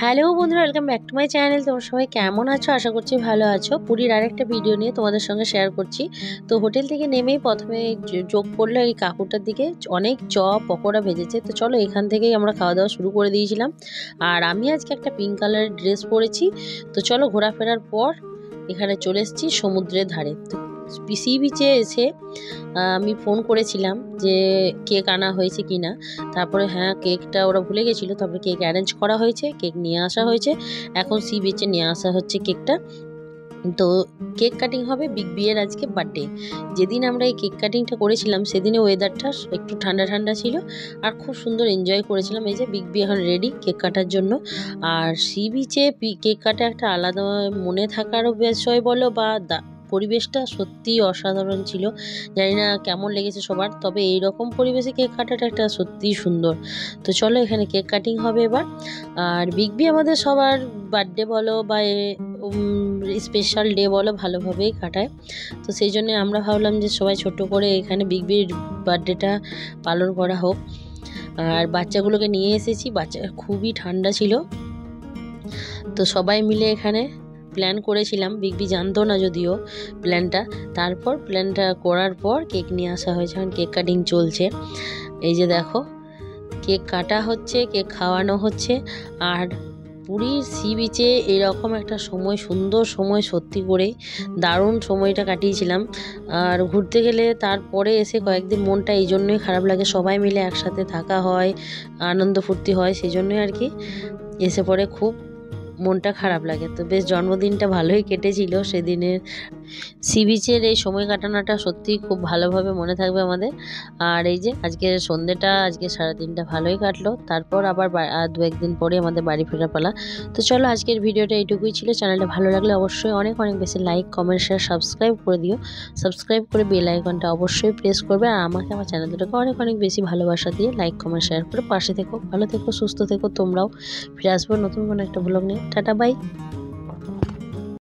Hello বন্ধুরা, welcome back to my channel. তোমরা সবাই কেমন আছো? আশা করছি ভালো আছো। পুরীর আরেকটা ভিডিও নিয়ে তোমাদের সঙ্গে শেয়ার করছি। তো হোটেল থেকে নেমেই প্রথমে চোখ পড়লো এই কাকুটার দিকে, অনেক চপ পকোড়া ভেজেছে। তো চলো এখান থেকেই আমরা খাওয়া দাওয়া শুরু করে দিয়েছিলাম। আর আমি আজকে একটা পিঙ্ক কালারের ড্রেস পরেছি। তো চলো ঘোরাফেরার পর এখানে চলে এসেছি সমুদ্রের ধারে। তো সি বিচে এসে আমি ফোন করেছিলাম যে কেক আনা হয়েছে কি না। তারপরে হ্যাঁ, কেকটা ওরা ভুলে গেছিলো। তারপরে কেক অ্যারেঞ্জ করা হয়েছে, কেক নিয়ে আসা হয়েছে। এখন সি বিচে নিয়ে আসা হচ্ছে কেকটা। তো কেক কাটিং হবে বিগ বিয়ের আজকে বার্থডে। যেদিন আমরা এই কেক কাটিংটা করেছিলাম সেদিনে ওয়েদারটা একটু ঠান্ডা ঠান্ডা ছিল আর খুব সুন্দর এনজয় করেছিলাম। এই যে বিগ বি এখন রেডি কেক কাটার জন্য। আর সি বিচে কেক কাটা একটা আলাদা মনে থাকারও বিষয় বলো বা পরিবেশটা সত্যিই অসাধারণ ছিল। জানি না কেমন লেগেছে সবার, তবে এইরকম পরিবেশে কেক কাটাটা একটা সত্যিই সুন্দর। তো চলো এখানে কেক কাটিং হবে এবার। আর বিগ বি আমাদের সবার বার্থডে বলো বা স্পেশাল ডে বলো ভালোভাবেই কাটায়। তো সেই জন্য আমরা ভাবলাম যে সবাই ছোট করে এখানে বিগ বির বার্থডেটা পালন করা হোক। আর বাচ্চাগুলোকে নিয়ে এসেছি, বাচ্চা খুবই ঠান্ডা ছিল। তো সবাই মিলে এখানে প্ল্যান করেছিলাম, বিগ বি জানতো না যদিও প্ল্যানটা। তারপর প্ল্যানটা করার পর কেক নিয়ে আসা হয়েছে, এখন কেক কাটিং চলছে। এই যে দেখো কেক কাটা হচ্ছে, কেক খাওয়ানো হচ্ছে। আর পুরীর সি বিচে এরকম একটা সময়, সুন্দর সময়, সত্যি করে দারুণ সময়টা কাটিয়েছিলাম। আর ঘুরতে গেলে তারপরে এসে কয়েকদিন মনটা এই জন্যই খারাপ লাগে, সবাই মিলে একসাথে থাকা হয়, আনন্দ ফুর্তি হয়, সেই জন্যই আর কি এসে পরে খুব মনটা খারাপ লাগে। তো বেশ জন্মদিনটা ভালোই কেটেছিল সেদিনের। সি বিচের এই সময় কাটানোটা সত্যিই খুব ভালোভাবে মনে থাকবে আমাদের। আর এই যে আজকে সন্ধ্যেটা, আজকে সারাদিনটা ভালোই কাটলো। তারপর আবার দু একদিন পরে আমাদের বাড়ি ফেরার পালা। তো চলো আজকের ভিডিওটা এইটুকুই ছিল। চ্যানেলটা ভালো লাগলে অবশ্যই অনেক অনেক বেশি লাইক, কমেন্ট, শেয়ার, সাবস্ক্রাইব করে দিও। সাবস্ক্রাইব করে বেল আইকনটা অবশ্যই প্রেস করবে। আর আমাকে আমার চ্যানেল দুটোকে অনেক অনেক বেশি ভালোবাসা দিয়ে লাইক, কমেন্ট, শেয়ার করে পাশে থেকো। ভালো থেকো, সুস্থ থেকো তোমরাও। ফিরে আসবো নতুন কোনো একটা ব্লগ নিয়ে। Tata, by.